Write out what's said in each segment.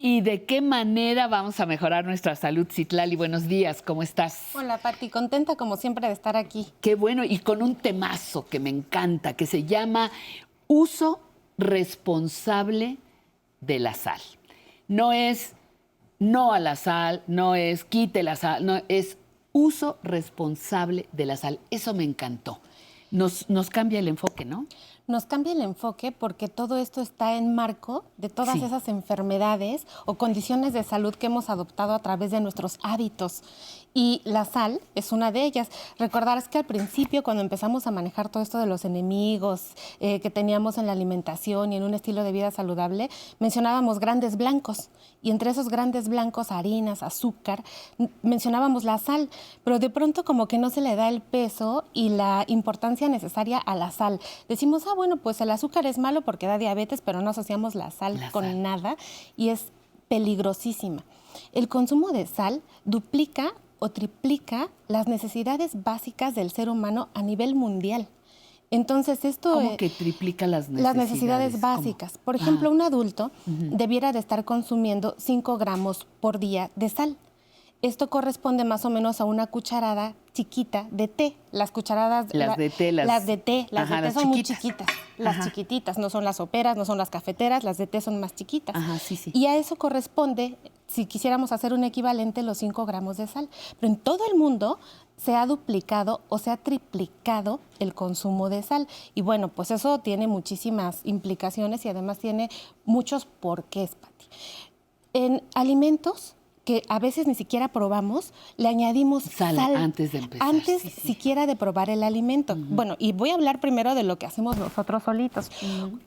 ¿Y de qué manera vamos a mejorar nuestra salud, Citlali? Buenos días, ¿cómo estás? Hola, Pati, contenta como siempre de estar aquí. Qué bueno, y con un temazo que me encanta, que se llama uso responsable de la sal. No es no a la sal, no es quite la sal, no, es uso responsable de la sal. Eso me encantó. Nos cambia el enfoque, ¿no? Nos cambia el enfoque porque todo esto está en marco de todas Sí. esas enfermedades o condiciones de salud que hemos adoptado a través de nuestros hábitos. Y la sal es una de ellas. Recordarás que al principio, cuando empezamos a manejar todo esto de los enemigos que teníamos en la alimentación y en un estilo de vida saludable, mencionábamos grandes blancos. Y entre esos grandes blancos, harinas, azúcar, mencionábamos la sal. Pero de pronto como que no se le da el peso y la importancia necesaria a la sal. Decimos, bueno, pues el azúcar es malo porque da diabetes, pero no asociamos la sal con nada y es peligrosísima. El consumo de sal duplica o triplica las necesidades básicas del ser humano a nivel mundial. Entonces, esto... ¿Cómo que triplica las necesidades? Las necesidades básicas. ¿Cómo? Por ejemplo, un adulto debiera de estar consumiendo 5 gramos por día de sal. Esto corresponde más o menos a una cucharada chiquita de té. Las cucharadas... Las de té son las muy chiquitas. chiquitas. Las chiquititas, no son las soperas, no son las cafeteras, las de té son más chiquitas. Ajá, sí. Y a eso corresponde, si quisiéramos hacer un equivalente, los 5 gramos de sal. Pero en todo el mundo se ha duplicado o se ha triplicado el consumo de sal. Y bueno, pues eso tiene muchísimas implicaciones y además tiene muchos porqués, Pati. En alimentos que a veces ni siquiera probamos, le añadimos sal antes de empezar. Antes sí. siquiera de probar el alimento. Bueno, y voy a hablar primero de lo que hacemos nosotros solitos.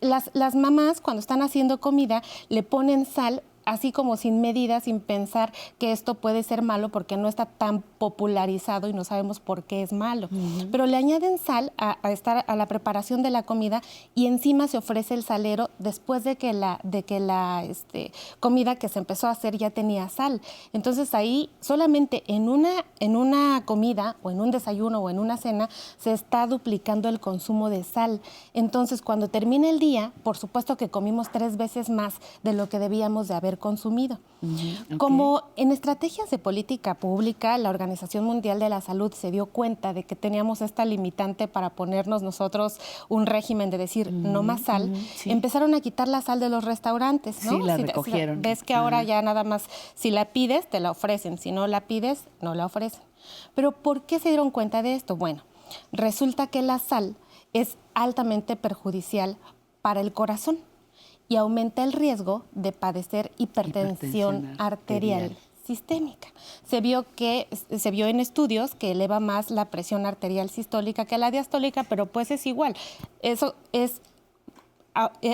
Las mamás, cuando están haciendo comida, le ponen sal así como sin medida, sin pensar que esto puede ser malo porque no está tan popularizado y no sabemos por qué es malo. Pero le añaden sal a la preparación de la comida y encima se ofrece el salero después de que la comida que se empezó a hacer ya tenía sal. Entonces ahí solamente en una comida o en un desayuno o en una cena se está duplicando el consumo de sal. Entonces cuando termina el día, por supuesto que comimos 3 veces más de lo que debíamos de haber consumido. Okay. Como en estrategias de política pública, la Organización Mundial de la Salud se dio cuenta de que teníamos esta limitante para ponernos nosotros un régimen de decir no más sal, sí. Empezaron a quitar la sal de los restaurantes, ¿no? Sí, la recogieron. Ves que ahora ya nada más, si la pides, te la ofrecen, si no la pides, no la ofrecen. Pero ¿por qué se dieron cuenta de esto? Bueno, resulta que la sal es altamente perjudicial para el corazón y aumenta el riesgo de padecer hipertensión arterial sistémica. Se vio en estudios que eleva más la presión arterial sistólica que la diastólica, pero pues es igual. Eso es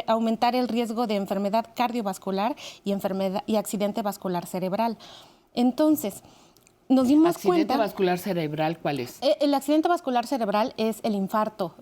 aumentar el riesgo de enfermedad cardiovascular y accidente vascular cerebral. Entonces, nos dimos cuenta... ¿Accidente vascular cerebral cuál es? El accidente vascular cerebral es el infarto.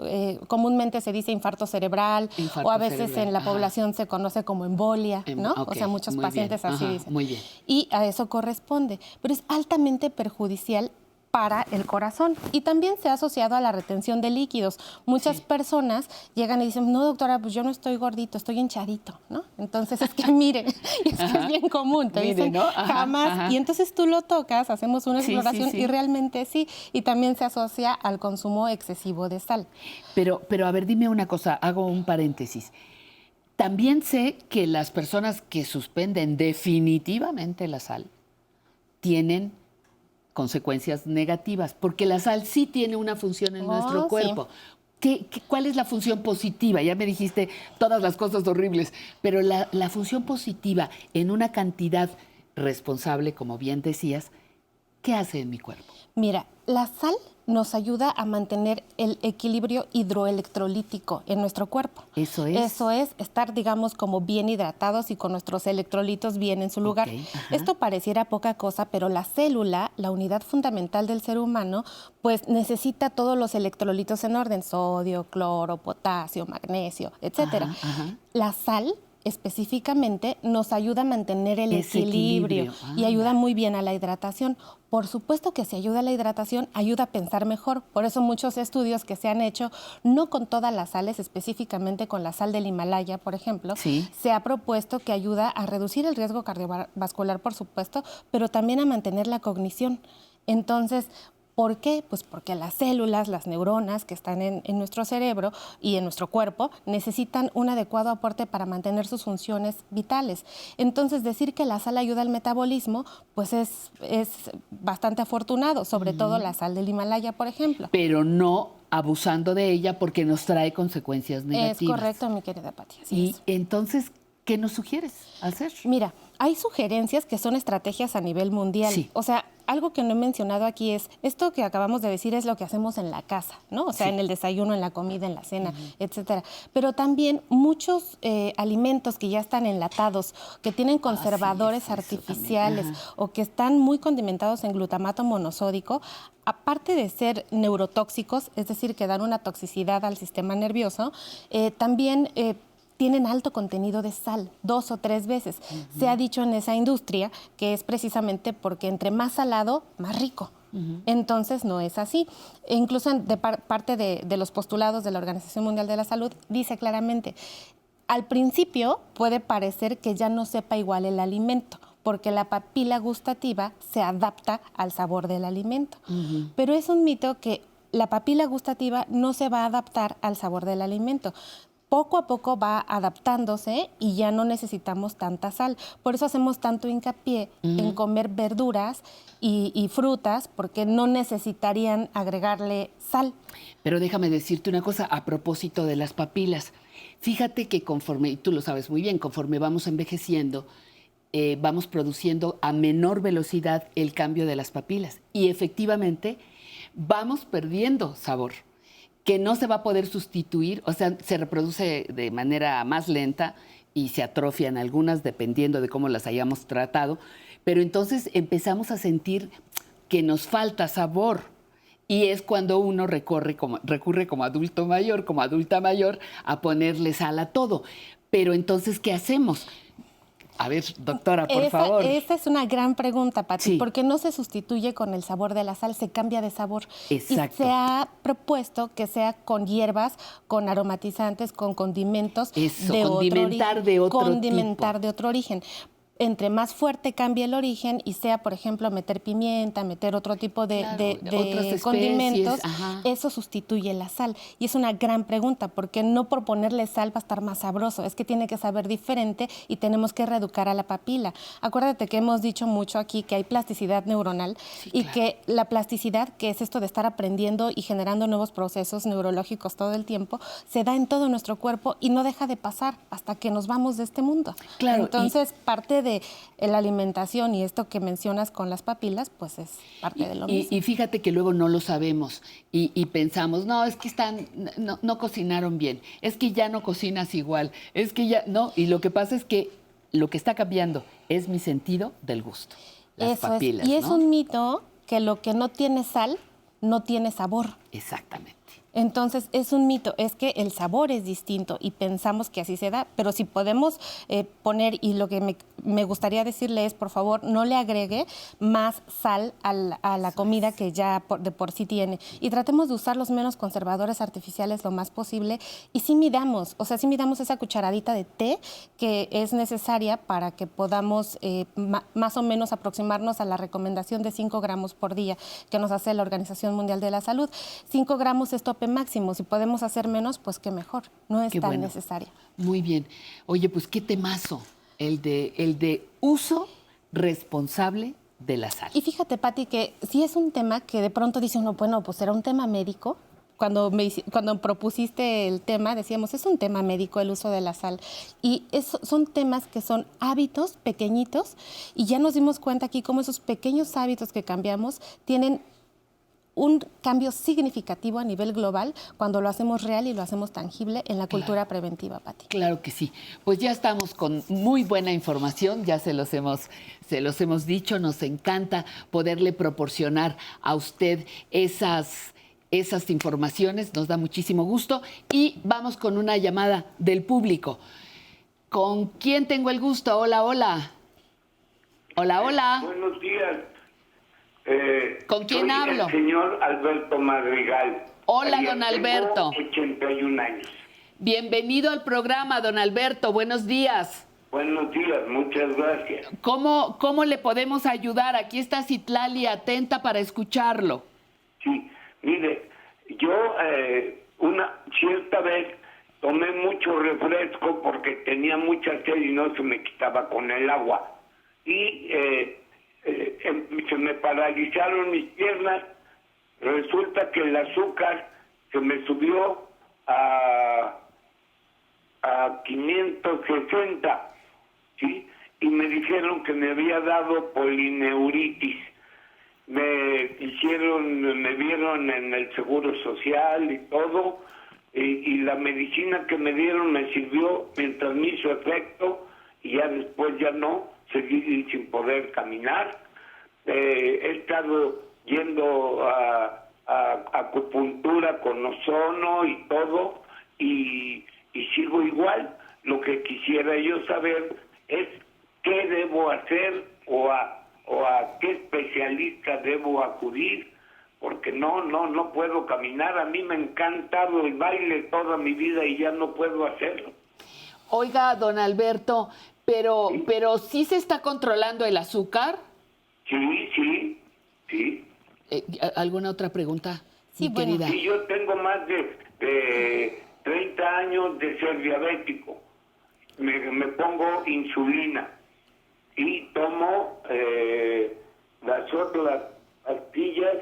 Comúnmente se dice infarto cerebral o a veces en la población se conoce como embolia, ¿no? Okay, o sea, muchos pacientes así dicen. Muy bien. Y a eso corresponde. Pero es altamente perjudicial para el corazón y también se ha asociado a la retención de líquidos. Muchas personas llegan y dicen, no, doctora, pues yo no estoy gordito, estoy hinchadito, ¿no? Entonces es que mire, y es que es bien común, te dicen, ¿no? Jamás. Y entonces tú lo tocas, hacemos una exploración y realmente sí. Y también se asocia al consumo excesivo de sal. Pero a ver, dime una cosa, hago un paréntesis. También sé que las personas que suspenden definitivamente la sal tienen consecuencias negativas, porque la sal sí tiene una función en nuestro cuerpo. Sí. ¿Cuál es la función positiva? Ya me dijiste todas las cosas horribles, pero la función positiva en una cantidad responsable, como bien decías, ¿qué hace en mi cuerpo? Mira, la sal nos ayuda a mantener el equilibrio hidroelectrolítico en nuestro cuerpo. Eso es. Eso es estar, digamos, como bien hidratados y con nuestros electrolitos bien en su lugar. Esto pareciera poca cosa, pero la célula, la unidad fundamental del ser humano, pues necesita todos los electrolitos en orden: sodio, cloro, potasio, magnesio, etcétera. La sal específicamente nos ayuda a mantener el Ese equilibrio equilibrio. y ayuda muy bien a la hidratación. Por supuesto que si ayuda a la hidratación, ayuda a pensar mejor. Por eso muchos estudios que se han hecho, no con todas las sales, específicamente con la sal del Himalaya, por ejemplo, Sí. se ha propuesto que ayuda a reducir el riesgo cardiovascular, por supuesto, pero también a mantener la cognición. Entonces, ¿por qué? Pues porque las células, las neuronas que están en nuestro cerebro y en nuestro cuerpo necesitan un adecuado aporte para mantener sus funciones vitales. Entonces, decir que la sal ayuda al metabolismo, pues es bastante afortunado, sobre todo la sal del Himalaya, por ejemplo. Pero no abusando de ella porque nos trae consecuencias negativas. Es correcto, mi querida Pati. Así Y es. entonces, ¿qué nos sugieres hacer? Mira, hay sugerencias que son estrategias a nivel mundial. Sí. O sea, algo que no he mencionado aquí es, esto que acabamos de decir es lo que hacemos en la casa, ¿no? O sea, Sí. en el desayuno, en la comida, en la cena, etcétera. Pero también muchos alimentos que ya están enlatados, que tienen conservadores eso también. artificiales Ajá. o que están muy condimentados en glutamato monosódico, aparte de ser neurotóxicos, es decir, que dan una toxicidad al sistema nervioso, también tienen alto contenido de sal, 2 o 3 veces. Se ha dicho en esa industria que es precisamente porque entre más salado, más rico. Entonces no es así. E incluso parte de los postulados de la Organización Mundial de la Salud dice claramente, al principio puede parecer que ya no sepa igual el alimento, porque la papila gustativa se adapta al sabor del alimento. Pero es un mito que la papila gustativa no se va a adaptar al sabor del alimento. Poco a poco va adaptándose y ya no necesitamos tanta sal. Por eso hacemos tanto hincapié en comer verduras y frutas, porque no necesitarían agregarle sal. Pero déjame decirte una cosa a propósito de las papilas. Fíjate que conforme, y tú lo sabes muy bien, conforme vamos envejeciendo, vamos produciendo a menor velocidad el cambio de las papilas. Y efectivamente vamos perdiendo sabor, que no se va a poder sustituir, o sea, se reproduce de manera más lenta y se atrofian algunas dependiendo de cómo las hayamos tratado, pero entonces empezamos a sentir que nos falta sabor. Y es cuando uno recurre como adulto mayor, como adulta mayor, a ponerle sal a todo. Pero entonces, ¿qué hacemos? A ver, doctora, por favor. Esa es una gran pregunta, Pati, Sí. porque no se sustituye con el sabor de la sal, se cambia de sabor. Exacto. Y se ha propuesto que sea con hierbas, con aromatizantes, con condimentos Eso, de condimentar otro de otro condimentar tipo. de otro origen. Entre más fuerte cambie el origen y sea, por ejemplo, meter pimienta, meter otro tipo de, Claro, de- de otras de especies, condimentos, ajá. eso sustituye la sal. Y es una gran pregunta, porque no por ponerle sal va a estar más sabroso, es que tiene que saber diferente y tenemos que reeducar a la papila. Acuérdate que hemos dicho mucho aquí que hay plasticidad neuronal y claro. que la plasticidad, que es esto de estar aprendiendo y generando nuevos procesos neurológicos todo el tiempo, se da en todo nuestro cuerpo y no deja de pasar hasta que nos vamos de este mundo. Claro, Entonces, parte de la alimentación y esto que mencionas con las papilas, pues es parte de lo mismo. Y fíjate que luego no lo sabemos y pensamos, no, es que no cocinaron bien, es que ya no cocinas igual, es que ya, no, y lo que pasa es que lo que está cambiando es mi sentido del gusto, las Eso papilas, es. Y es ¿no? un mito que lo que no tiene sal no tiene sabor. Exactamente. Entonces, es un mito, es que el sabor es distinto y pensamos que así se da, pero si podemos poner, y lo que me gustaría decirle es, por favor, no le agregue más sal a la comida que ya de por sí tiene. Y tratemos de usar los menos conservadores artificiales lo más posible y sí midamos esa cucharadita de té que es necesaria para que podamos más o menos aproximarnos a la recomendación de 5 gramos por día que nos hace la Organización Mundial de la Salud. 5 gramos es tope máximo. Si podemos hacer menos, pues qué mejor. No es Qué tan bueno. necesaria. Muy bien. Oye, pues qué temazo, el de uso responsable de la sal. Y fíjate, Pati, que sí es un tema que de pronto dice uno, bueno, pues era un tema médico. Cuando propusiste el tema, decíamos, es un tema médico el uso de la sal. Y son temas que son hábitos pequeñitos y ya nos dimos cuenta aquí cómo esos pequeños hábitos que cambiamos tienen un cambio significativo a nivel global cuando lo hacemos real y lo hacemos tangible en la cultura preventiva, Pati. Claro que sí. Pues ya estamos con muy buena información, ya se los hemos dicho, nos encanta poderle proporcionar a usted esas informaciones, nos da muchísimo gusto y vamos con una llamada del público. ¿Con quién tengo el gusto? Hola, hola. Hola, hola. Buenos días. ¿Con quién soy hablo? El señor Alberto Madrigal. Hola, Arias, don Alberto. Tengo 81 años. Bienvenido al programa, don Alberto. Buenos días. Buenos días, muchas gracias. ¿Cómo le podemos ayudar? Aquí está Citlali atenta para escucharlo. Sí, mire, yo una cierta vez tomé mucho refresco porque tenía mucha sed y no se me quitaba con el agua. Y se me paralizaron mis piernas. Resulta que el azúcar se me subió a 560, ¿sí? Y me dijeron que me había dado polineuritis. Me vieron en el Seguro Social y todo, y la medicina que me dieron me sirvió mientras me hizo efecto, y ya después ya no, seguí sin poder caminar. He estado yendo a acupuntura con ozono y todo, y sigo igual. Lo que quisiera yo saber es qué debo hacer o a qué especialista debo acudir, porque no puedo caminar. A mí me ha encantado el baile toda mi vida y ya no puedo hacerlo. Oiga, don Alberto, pero ¿sí se está controlando el azúcar? Sí. ¿Alguna otra pregunta, Sí, mi bueno. querida? Sí, yo tengo más de 30 años de ser diabético. Me pongo insulina y tomo las otras pastillas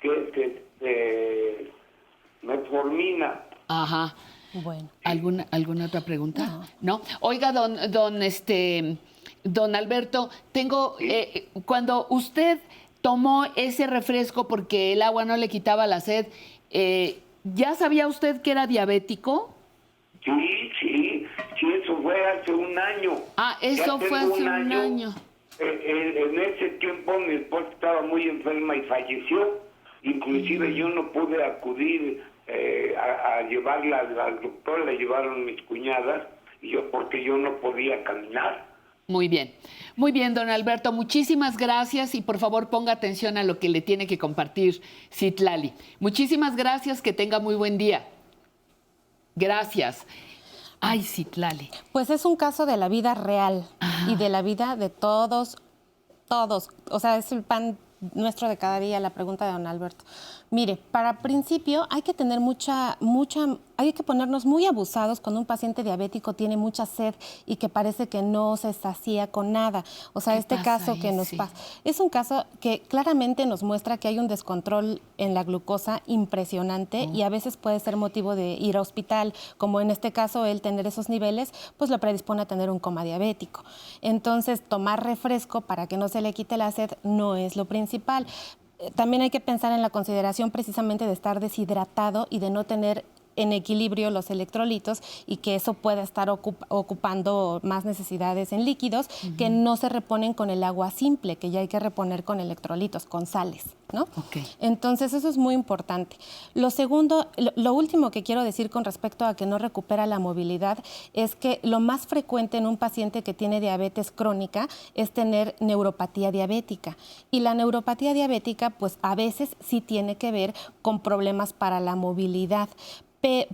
que es metformina. Ajá. Bueno. ¿Alguna otra pregunta? No. Oiga, don Alberto, tengo cuando usted tomó ese refresco porque el agua no le quitaba la sed, ¿ya sabía usted que era diabético? Sí, eso fue hace un año. Ah, eso Ya fue tengo hace un año. En ese tiempo mi esposa estaba muy enferma y falleció. Inclusive yo no pude acudir a llevarla al doctor, la llevaron mis cuñadas, porque yo no podía caminar. Muy bien, don Alberto, muchísimas gracias y por favor ponga atención a lo que le tiene que compartir Citlali. Muchísimas gracias, que tenga muy buen día. Gracias. Ay, Citlali. Pues es un caso de la vida real y de la vida de todos. O sea, es el pan nuestro de cada día, la pregunta de don Alberto. Mire, para principio hay que tener hay que ponernos muy abusados cuando un paciente diabético tiene mucha sed y que parece que no se sacía con nada. O sea, ¿Qué este pasa caso ahí? que nos Sí. pasa es un caso que claramente nos muestra que hay un descontrol en la glucosa impresionante y a veces puede ser motivo de ir a hospital, como en este caso el tener esos niveles, pues lo predispone a tener un coma diabético. Entonces, tomar refresco para que no se le quite la sed no es lo principal. También hay que pensar en la consideración precisamente de estar deshidratado y de no tener en equilibrio los electrolitos y que eso pueda estar ocupando más necesidades en líquidos que no se reponen con el agua simple, que ya hay que reponer con electrolitos, con sales, ¿no? Ok. Entonces eso es muy importante. Lo segundo, lo último que quiero decir con respecto a que no recupera la movilidad es que lo más frecuente en un paciente que tiene diabetes crónica es tener neuropatía diabética. Y la neuropatía diabética, pues a veces sí tiene que ver con problemas para la movilidad,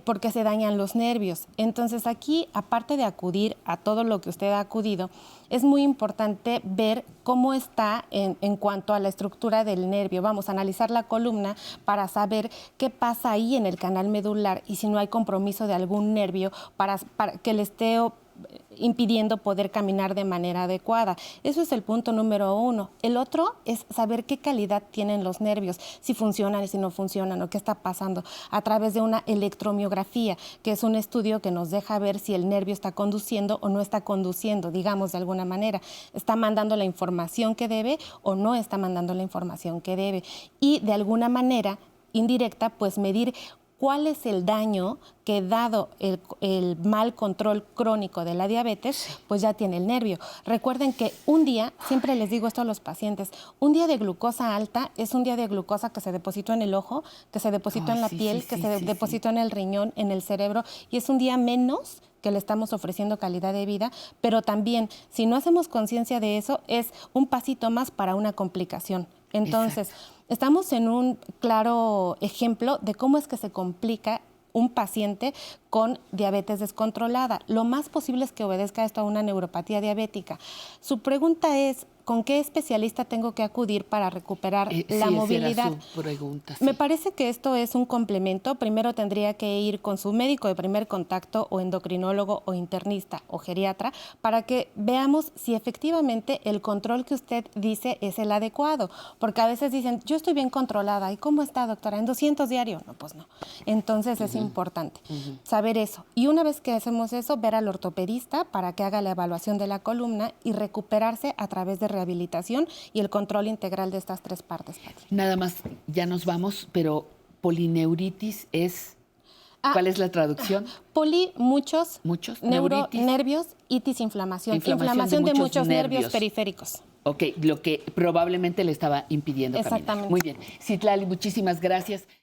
porque se dañan los nervios. Entonces aquí, aparte de acudir a todo lo que usted ha acudido, es muy importante ver cómo está en cuanto a la estructura del nervio. Vamos a analizar la columna para saber qué pasa ahí en el canal medular y si no hay compromiso de algún nervio para que le esté impidiendo poder caminar de manera adecuada. Eso es el punto número uno. El otro es saber qué calidad tienen los nervios, si funcionan y si no funcionan o qué está pasando a través de una electromiografía, que es un estudio que nos deja ver si el nervio está conduciendo o no está conduciendo, digamos de alguna manera. ¿Está mandando la información que debe o no está mandando la información que debe? Y de alguna manera indirecta, pues medir cuál es el daño que, dado el mal control crónico de la diabetes, pues ya tiene el nervio. Recuerden que un día, siempre les digo esto a los pacientes, un día de glucosa alta es un día de glucosa que se depositó en el ojo, que se depositó en la piel, que se depositó en el riñón, en el cerebro, y es un día menos que le estamos ofreciendo calidad de vida, pero también, si no hacemos conciencia de eso, es un pasito más para una complicación. Entonces, estamos en un claro ejemplo de cómo es que se complica un paciente con diabetes descontrolada. Lo más posible es que obedezca esto a una neuropatía diabética. Su pregunta es, ¿con qué especialista tengo que acudir para recuperar la movilidad? Esa era su pregunta, sí. Me parece que esto es un complemento. Primero tendría que ir con su médico de primer contacto o endocrinólogo o internista o geriatra para que veamos si efectivamente el control que usted dice es el adecuado. Porque a veces dicen, yo estoy bien controlada. ¿Y cómo está, doctora? ¿En 200 diario? No, pues no. Entonces es importante saber eso. Y una vez que hacemos eso, ver al ortopedista para que haga la evaluación de la columna y recuperarse a través de rehabilitación y el control integral de estas 3 partes, Pati. Nada más, ya nos vamos, pero polineuritis es... ¿Cuál es la traducción? Muchos, neuritis. nervios, itis, inflamación de muchos nervios periféricos. Ok, lo que probablemente le estaba impidiendo caminar. Exactamente. Muy bien. Citlali, muchísimas gracias.